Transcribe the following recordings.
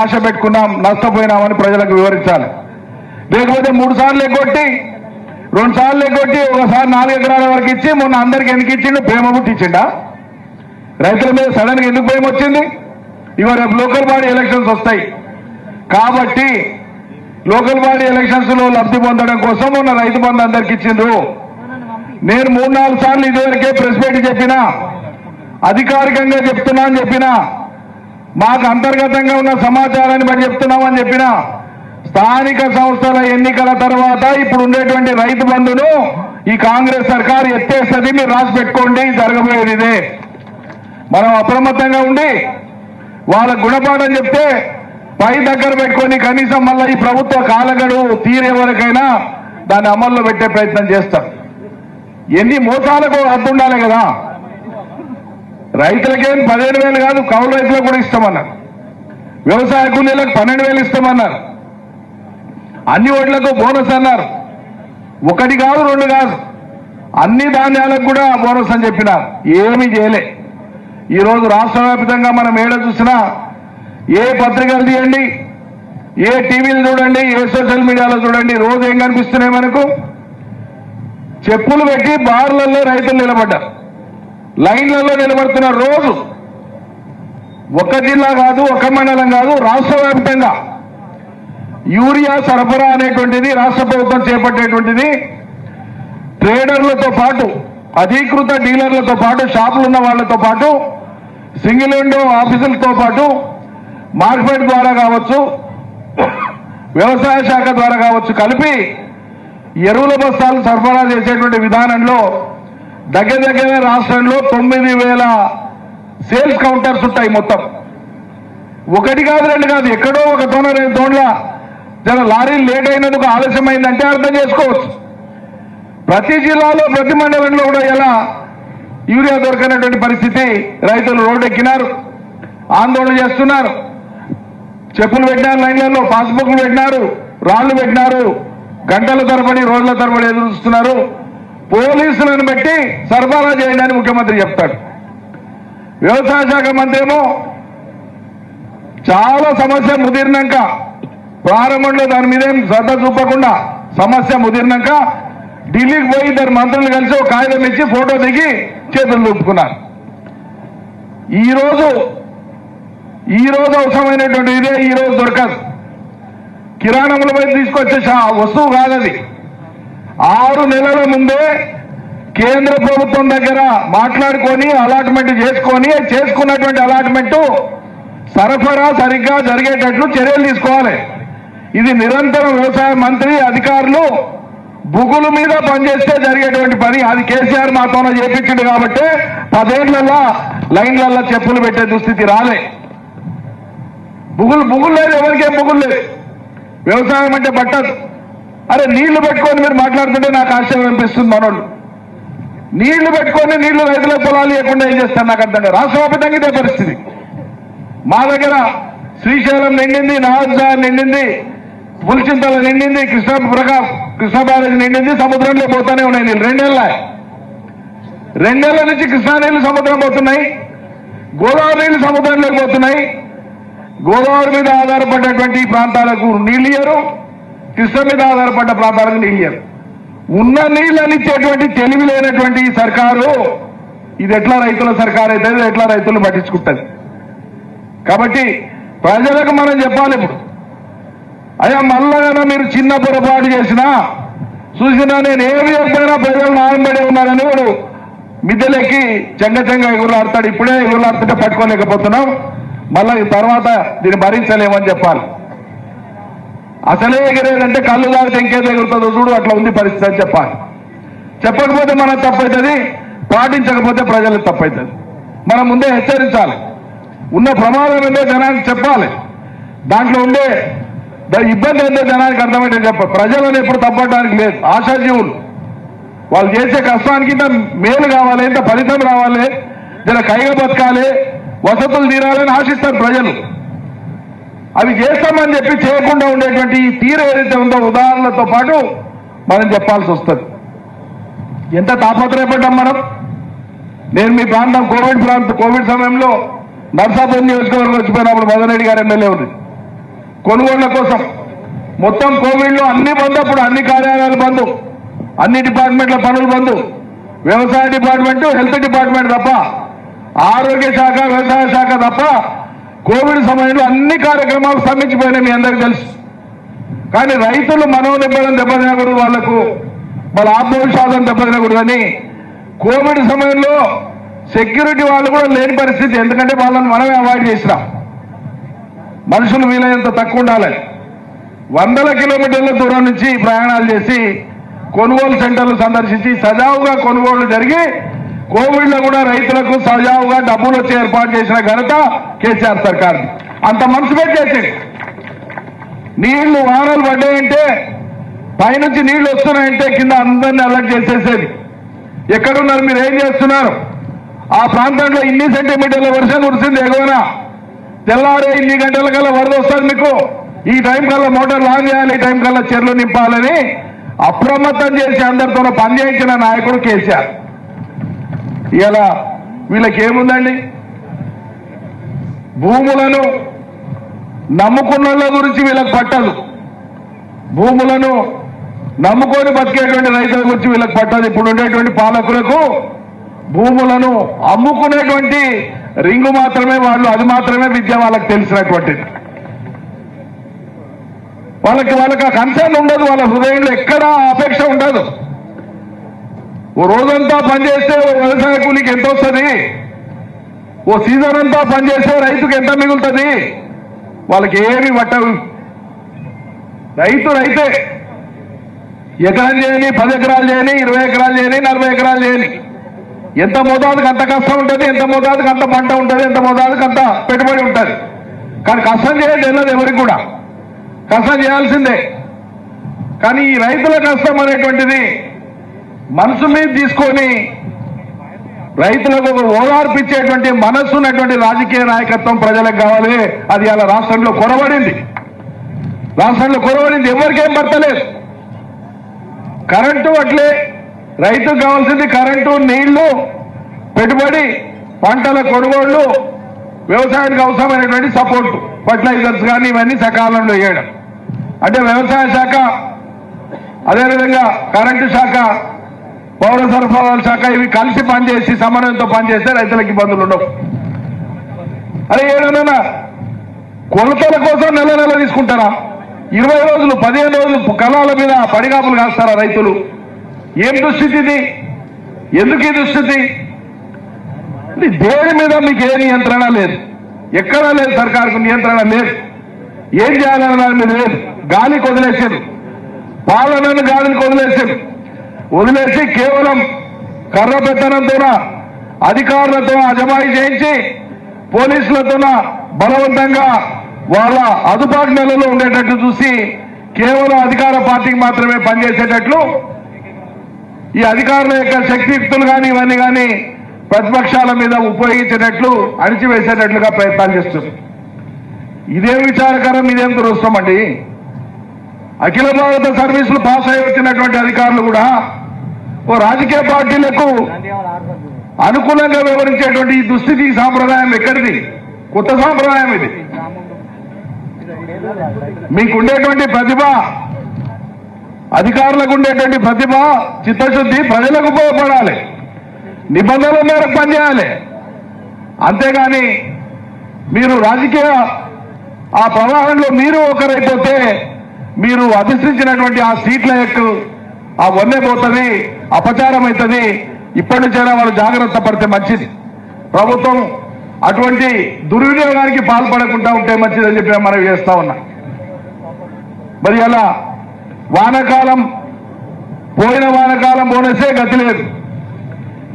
ఆశ పెట్టుకున్నాం, నష్టపోయినామని ప్రజలకు వివరించాలి. లేకపోతే 3 సార్లు ఎగ్గొట్టి 2 సార్లు ఎగ్గొట్టి ఒకసారి 4 ఎకరాల వరకు ఇచ్చి మొన్న అందరికి ఎందుకు ఇచ్చిండు? ప్రేమ పుట్టించిండా? రైతుల మీద సడన్గా ఎందుకు భయం వచ్చింది? ఇవాళ రేపు లోకల్ బాడీ ఎలక్షన్స్ వస్తాయి కాబట్టి లోకల్ బాడీ ఎలక్షన్స్ లో లబ్ధి పొందడం కోసం మొన్న రైతు బంధు అందరికి ఇచ్చిండ్రు. నేను 3-4 సార్లు ఇదివరకే ప్రెస్ మీట్ చెప్పినా, అధికారికంగా చెప్తున్నా అని చెప్పినా, మాకు అంతర్గతంగా ఉన్న సమాచారాన్ని బట్టి చెప్తున్నామని చెప్పినా, స్థానిక సంస్థల ఎన్నికల తర్వాత ఇప్పుడు ఉండేటువంటి రైతు బంధును ఈ కాంగ్రెస్ సర్కారు ఎత్తేస్తుంది. మీరు రాసి పెట్టుకోండి, జరగబోయేది ఇదే. మనం అప్రమత్తంగా ఉండి వాళ్ళ గుణపాఠం చెప్తే పై దగ్గర పెట్టుకొని కనీసం మళ్ళీ ఈ ప్రభుత్వ కాలగడువు తీరే వరకైనా దాన్ని అమల్లో పెట్టే ప్రయత్నం చేస్తాం. ఎన్ని మోసాలకు హద్దు ఉండాలి కదా. రైతులకేం 15,000 కాదు, కౌలు రైతులకు కూడా ఇస్తామన్నారు. వ్యవసాయ కూలీలకు 12,000 ఇస్తామన్నారు. అన్ని ఓట్లకు బోనస్ అన్నారు. 1 కాదు 2 కాదు, అన్ని ధాన్యాలకు కూడా బోనస్ అని చెప్పినారు. ఏమీ చేయలే. ఈరోజు రాష్ట్ర వ్యాప్తంగా మనం ఏడ చూసినా, ఏ పత్రికలు తీయండి, ఏ టీవీలు చూడండి, ఏ సోషల్ మీడియాలో చూడండి, రోజు ఏం కనిపిస్తున్నాయి మనకు? చెప్పులు పెట్టి బార్లలో రైతులు నిలబడ్డారు, లైన్లలో నిలబడుతున్నారు. రోజు ఒక జిల్లా కాదు, ఒక మండలం కాదు, రాష్ట్ర వ్యాప్తంగా యూరియా సరఫరా అనేటువంటిది రాష్ట్ర ప్రభుత్వం చేపట్టేటువంటిది. ట్రేడర్లతో పాటు, అధీకృత డీలర్లతో పాటు, షాపులు ఉన్న వాళ్లతో పాటు, సింగిల్ విండో ఆఫీసులతో పాటు మార్కెట్ ద్వారా కావచ్చు, వ్యవసాయ శాఖ ద్వారా కావచ్చు, కలిపి ఎరువుల బస్తాలు సరఫరా చేసేటువంటి విధానంలో దగ్గర రాష్ట్రంలో 9,000 సేల్స్ కౌంటర్స్ ఉంటాయి. మొత్తం 1 కాదు 2 కాదు, ఎక్కడో ఒక తోన 2 తోన్ల జర లారీలు లేట్ అయినందుకు ఆలస్యమైందంటే అర్థం చేసుకోవచ్చు. ప్రతి జిల్లాలో ప్రతి మండలంలో కూడా ఎలా యూరియా దొరకనటువంటి పరిస్థితి. రైతులు రోడ్డు ఎక్కినారు, ఆందోళన చేస్తున్నారు, చెప్పులు పెట్టినారు, లైన్లలో పాస్బుక్లు పెట్టినారు, రాళ్లు పెట్టినారు, గంటల తరబడి రోజుల తరబడి ఎదురు చూస్తున్నారు. పోలీసులను పెట్టి సరఫరా చేయండి అని ముఖ్యమంత్రి చెప్తాడు. వ్యవసాయ శాఖ మంత్రి ఏమో చాలా సమస్య ముదిరినాక, ప్రారంభంలో దాని మీదేం శ్రద్ధ చూపకుండా సమస్య ముదిరినాక ఢిల్లీకి పోయి 2 మంత్రులు కలిసి ఒక కాగితం ఇచ్చి ఫోటో దిగి చేతులు చూపుకున్నారు. ఈ రోజు అవసరమైనటువంటి ఇదే ఈ రోజు దొరకదు. కిరాణంలో పోయి తీసుకొచ్చే వస్తువు కాదది. 6 నెలల ముందే కేంద్ర ప్రభుత్వం దగ్గర మాట్లాడుకొని అలాట్మెంట్ చేసుకున్నటువంటి అలాట్మెంట్ సరఫరా సరిగ్గా జరిగేటట్లు చర్యలు తీసుకోవాలి. ఇది నిరంతరం వ్యవసాయ మంత్రి అధికారులు బుగుల మీద పనిచేస్తే జరిగేటువంటి పని. అది కేసీఆర్ మాతోనే చేపించింది కాబట్టి 10 ఏళ్లలో లైన్లలో చెప్పులు పెట్టే దుస్థితి రాలే. బుగులు లేదు, ఎవరికేం బుగులు లేదు. వ్యవసాయం అంటే పట్టదు. అరే నీళ్లు పెట్టుకొని మీరు మాట్లాడుతుంటే నాకు ఆశ్చర్యం అనిపిస్తుంది. మనోళ్ళు నీళ్లు పెట్టుకొని నీళ్లు రైతుల పొలాలు లేకుండా ఏం చేస్తారు నాకు అర్థం కాదు. రాష్ట్ర వ్యాప్తంగా ఇదే పరిస్థితి. మా దగ్గర శ్రీశైలం నిండింది, నాగార్జున నిండింది, పులిచింతల నిండింది, కృష్ణా బ్యారేజ్ నిండింది, సముద్రంలో పోతానే ఉన్నాయి నీళ్ళు. 2 ఏళ్ల నుంచి కృష్ణా నీళ్లు సముద్రం పోతున్నాయి, గోదావరి నీళ్లు సముద్రంలోకి పోతున్నాయి. గోదావరి మీద ఆధారపడ్డటువంటి ప్రాంతాలకు నీళ్ళు ఇయ్యరు, కృష్ణ మీద ఆధారపడ్డ ప్రాంతాలకు నీళ్ళు ఇయ్యరు. ఉన్న నీళ్ళని ఇచ్చేటువంటి తెలివి లేనటువంటి ఈ సర్కారు ఇది ఎట్లా రైతుల సర్కారు అవుతుంది, ఎట్లా రైతులు పట్టించుకుంటుంది. కాబట్టి ప్రజలకు మనం చెప్పాలి. ఇప్పుడు అయ్యా మళ్ళా మీరు చిన్న పొరపాటు చేసినా చూసినా నేను ఏమి చెప్పినా ప్రజలు నాయంబడి ఉన్నారని వాడు మిద్దెలెక్కి చెంగ ఎగురులాడతాడు. ఇప్పుడే ఎగురులాడుతుంటే పట్టుకోలేకపోతున్నాం, మళ్ళీ తర్వాత దీన్ని భరించలేమని చెప్పాలి. అసలే ఎగిరేదంటే కళ్ళు దాగితే ఇంకేదో ఎగురుతుందో చూడు, అట్లా ఉంది పరిస్థితి అని చెప్పాలి. చెప్పకపోతే మనకు తప్పవుతుంది, పాటించకపోతే ప్రజలకు తప్పవుతుంది. మనం ముందే హెచ్చరించాలి. ఉన్న ప్రమాదం ఏందో జనానికి చెప్పాలి. దాంట్లో ఉండే ఇబ్బంది ఏందో జనానికి అర్థమైతే చెప్పాలి. ప్రజలను ఎప్పుడు తప్పడానికి లేదు. ఆశాజీవులు వాళ్ళు చేసే కష్టానికి ఇంత మేలు కావాలి, ఇంత ఫలితం రావాలి, జర కైగా బతకాలి, వసతులు తీరాలని ఆశిస్తారు ప్రజలు. అవి చేస్తామని చెప్పి చేయకుండా ఉండేటువంటి ఈ తీరు ఏదైతే ఉందో ఉదాహరణలతో పాటు మనం చెప్పాల్సి వస్తుంది. ఎంత తాపత్రయపడ్డాం మనం. నేను మీ ప్రాంతం కోవిడ్ సమయంలో నర్సాపూర్ నియోజకవర్గం వచ్చిపోయినప్పుడు మదన్ రెడ్డి గారు ఎమ్మెల్యే ఉంది. కొనుగోళ్ల కోసం మొత్తం కోవిడ్లో అన్ని బంద్, అప్పుడు అన్ని కార్యాలయాలు బంద్, అన్ని డిపార్ట్మెంట్ల పనులు బంద్, వ్యవసాయ డిపార్ట్మెంట్, హెల్త్ డిపార్ట్మెంట్ తప్ప, ఆరోగ్య శాఖ, వ్యవసాయ శాఖ తప్ప కోవిడ్ సమయంలో అన్ని కార్యక్రమాలు స్తంభించిపోయినాయి, మీ అందరికీ తెలుసు. కానీ రైతులు మనోనిబ్బరం దెబ్బతినకూడదు, వాళ్లకు వాళ్ళ ఆత్మవిశ్వాసం దెబ్బతినకూడదని కోవిడ్ సమయంలో సెక్యూరిటీ వాళ్ళు కూడా లేని పరిస్థితి. ఎందుకంటే వాళ్ళని మనమే అవాయిడ్ చేసినాం. మనుషులు వీలైనంత తక్కువ ఉండాలి. వందల కిలోమీటర్ల దూరం నుంచి ప్రయాణాలు చేసి కొనుగోలు సెంటర్లు సందర్శించి సజావుగా కొనుగోళ్లు జరిగి కోవిడ్లో కూడా రైతులకు సజావుగా డబ్బులు వచ్చి ఏర్పాటు చేసిన ఘనత కేసీఆర్ సర్కార్. అంత మనసు పెట్టేసింది. నీళ్లు వానలు పడ్డాయంటే, పైనుంచి నీళ్లు వస్తున్నాయంటే కింద అందరినీ అలర్ట్ చేసేసేది. ఎక్కడున్నారు మీరు, ఏం చేస్తున్నారు? ఆ ప్రాంతంలో ఇన్ని సెంటీమీటర్ల వర్షం కురిసింది ఎగువన, తెల్లారే ఇన్ని గంటల కల్లా వరద వస్తుంది, మీకు ఈ టైం కల్లా మోటార్ లాంగ్ చేయాలి, ఈ టైం కల్లా చెర్లు నింపాలని అప్రమత్తం చేసి అందరితో పనిచేయించిన నాయకుడు కేసీఆర్. ఇలా వీళ్ళకి ఏముందండి? భూములను నమ్ముకున్న గురించి వీళ్ళకి పట్టదు, భూములను నమ్ముకొని బతికేటువంటి రైతుల గురించి వీళ్ళకి పట్టదు. ఇప్పుడు ఉండేటువంటి పాలకులకు భూములను అమ్ముకునేటువంటి రింగు మాత్రమే వాళ్ళు, అది మాత్రమే విద్య వాళ్ళకి తెలిసినటువంటిది. వాళ్ళకి ఆ కన్సర్న్ ఉండదు, వాళ్ళ హృదయంలో ఎక్కడా అపేక్ష ఉండదు. ఓ రోజంతా పనిచేస్తే ఓ వ్యవసాయ కూలికి ఎంత వస్తుంది, ఓ సీజన్ అంతా పనిచేస్తే రైతుకు ఎంత మిగులుతుంది, వాళ్ళకి ఏమి పట్టవు. రైతు రైతే, ఎకరం చేయని, 10 ఎకరాలు చేయని, 20 ఎకరాలు చేయని, 40 ఎకరాలు చేయని, ఎంత మోతాదుకు అంత కష్టం ఉంటుంది, ఎంత మోతాదుకు అంత పంట ఉంటుంది, ఎంత మోతాదుకు అంత పెట్టుబడి ఉంటుంది. కానీ కష్టం చేయండి వెళ్ళదు ఎవరికి కూడా, కష్టం చేయాల్సిందే. కానీ ఈ రైతుల కష్టం అనేటువంటిది మనసు మీద తీసుకొని రైతులకు ఒక ఓదార్పిచ్చేటువంటి మనస్సు ఉన్నటువంటి రాజకీయ నాయకత్వం ప్రజలకు కావాలి. అది అలా రాష్ట్రంలో కొరబడింది, ఎవరికేం పడతలేదు. కరెంటు అట్లే, రైతుకు కావాల్సింది కరెంటు, నీళ్లు, పెట్టుబడి, పంటల కొనుగోళ్లు, వ్యవసాయానికి అవసరమైనటువంటి సపోర్టు, ఫర్టిలైజర్స్ కానీ ఇవన్నీ సకాలంలో వేయడం. అంటే వ్యవసాయ శాఖ, అదేవిధంగా కరెంటు శాఖ, పౌర సరఫరాల శాఖ ఇవి కలిసి పనిచేసి సమన్వయంతో పనిచేస్తే రైతులకు ఇబ్బందులు ఉండవు. అదే ఏదైనా కొలతల కోసం నెల తీసుకుంటారా? 20 రోజులు 15 రోజులు కళాల మీద పడిగాపులు కాస్తారా రైతులు? ఏం దుస్థితి ఇది? ఎందుకు ఈ దుస్థితి? దేని మీద మీకు ఏ నియంత్రణ లేదు, ఎక్కడా లేదు, సర్కారుకు నియంత్రణ లేదు. ఏం చేయాలన్న దాని మీద లేదు. గాలికి వదిలేసారు, పాలనను గాలికి వదిలేసి కేవలం కర్ర పెత్తనంతో అధికారులతో అజమాయి చేయించి పోలీసులతో బలవంతంగా వాళ్ళ అదుపాజ్ఞలలో ఉండేటట్టు చూసి కేవలం అధికార పార్టీకి మాత్రమే పనిచేసేటట్లు ఈ అధికారుల యొక్క శక్తియుక్తులు కానీ ఇవన్నీ కానీ ప్రతిపక్షాల మీద ఉపయోగించేటట్లు అణిచివేసేటట్లుగా ప్రయత్నాలు చేస్తుంది. ఇదేం విచారకరం, ఇదేం దురదృష్టం అండి. అఖిల భారత సర్వీసులు పాస్ అయి వచ్చినటువంటి అధికారులు కూడా ఓ రాజకీయ పార్టీలకు అనుకూలంగా వివరించేటువంటి ఈ దుస్థితి, సాంప్రదాయం ఎక్కడిది? కొత్త సాంప్రదాయం ఇది. మీకుండేటువంటి ప్రతిభ, అధికారులకు ఉండేటువంటి ప్రతిభ, చిత్తశుద్ధి ప్రజలకు ఉపయోగపడాలి, నిబంధనల మేరకు పనిచేయాలి. అంతేగాని మీరు రాజకీయ ఆ ప్రవాహంలో మీరు ఒకరైపోతే మీరు అధిష్ఠించినటువంటి ఆ సీట్ల యొక్క ఆ వన్నె పోతుంది, అపచారం అవుతుంది. ఇప్పటి నుంచైనా వాళ్ళు జాగ్రత్త పడితే మంచిది. ప్రభుత్వం అటువంటి దుర్వినియోగానికి పాల్పడకుండా ఉంటే మంచిదని చెప్పి మనం చేస్తా ఉన్నా. మరి అలా వానకాలం, పోయిన వానకాలం బోనసే గతి లేదు,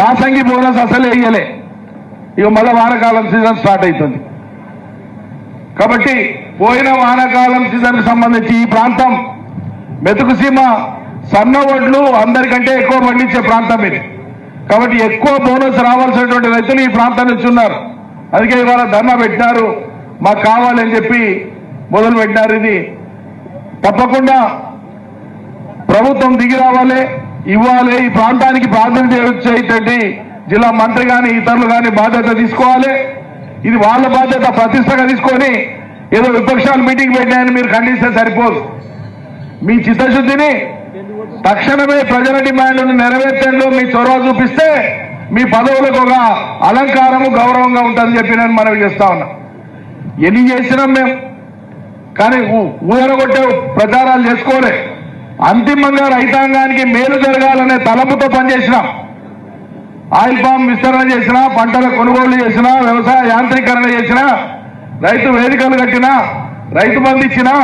యాసంగి బోనస్ అసలే వేయలే. ఇక మళ్ళీ వానకాలం సీజన్ స్టార్ట్ అవుతుంది. కాబట్టి పోయిన వానకాలం సీజన్కి సంబంధించి ఈ ప్రాంతం మెతుకు సీమ, సన్న వడ్లు అందరికంటే ఎక్కువ పండించే ప్రాంతం ఇది. కాబట్టి ఎక్కువ బోనస్ రావాల్సినటువంటి రైతులు ఈ ప్రాంతం నుంచి ఉన్నారు. అందుకే ఇవాళ ధర్నా పెట్టినారు, మాకు కావాలని చెప్పి మొదలు పెట్టినారు. ఇది తప్పకుండా ప్రభుత్వం దిగి రావాలి, ఇవ్వాలి. ఈ ప్రాంతానికి ప్రాతినిధ్యం వచ్చేటువంటి జిల్లా మంత్రి కానీ ఇతరులు కానీ బాధ్యత తీసుకోవాలి. ఇది వాళ్ళ బాధ్యత ప్రతిష్టగా తీసుకొని ఏదో విపక్షాలు మీటింగ్ పెట్టాయని మీరు ఖండిస్తే సరిపోదు. మీ చిత్తశుద్ధిని తక్షణమే ప్రజల డిమాండ్లను నెరవేర్చడంలో మీ చొరవ చూపిస్తే మీ పదవులకు ఒక అలంకారము గౌరవంగా ఉంటుందని చెప్పి నేను మనవి చేస్తా ఉన్నా. ఎన్ని చేసినాం మేము, కానీ ఊదరగొట్టే ప్రచారాలు చేసుకోలే. అంతిమంగా రైతాంగానికి మేలు జరగాలనే తలపుతో పనిచేసినాం. ఆయిల్ పామ్ విస్తరణ చేసినా, పంటల కొనుగోలు చేసినా, వ్యవసాయ యాంత్రీకరణ చేసినా, రైతు వేదికలు కట్టినా, రైతు బంధు ఇచ్చినా.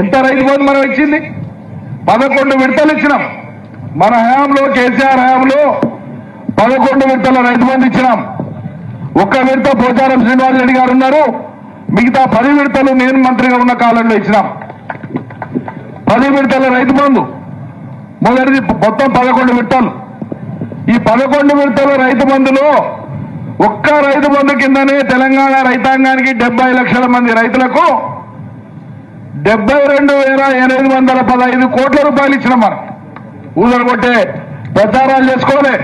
ఎంత రైతు బంధు మనం ఇచ్చింది? 11 విడతలు ఇచ్చినాం. మన హయాంలో, కేసీఆర్ హయాంలో 11 విడతల రైతు బంధు ఇచ్చినాం. ఒక్క విడత పోచారం శ్రీనివాస్ రెడ్డి గారు ఉన్నారు, మిగతా 10 విడతలు నేను మంత్రిగా ఉన్న కాలంలో ఇచ్చినాం. 10 విడతల రైతు బంధు మొదటిది మొత్తం 11 విడతలు. ఈ 11 విడతల రైతు బంధులో ఒక్క రైతు బంధు కిందనే తెలంగాణ రైతాంగానికి 70 లక్షల మంది రైతులకు 72,815 కోట్ల రూపాయలు ఇచ్చినాం. మనం ఊదరగొట్టే ప్రచారాలు చేసుకోలే,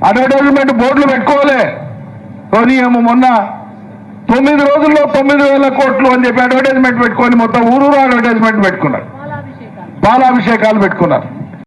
అడ్వర్టైజ్మెంట్ బోర్డులు పెట్టుకోలే. మొన్న 9 రోజుల్లో 9,000 కోట్లు అని చెప్పి అడ్వర్టైజ్మెంట్ పెట్టుకొని మొత్తం ఊరూరు అడ్వర్టైజ్మెంట్ పెట్టుకున్నారు, పాలాభిషేకాలు పెట్టుకున్నారు.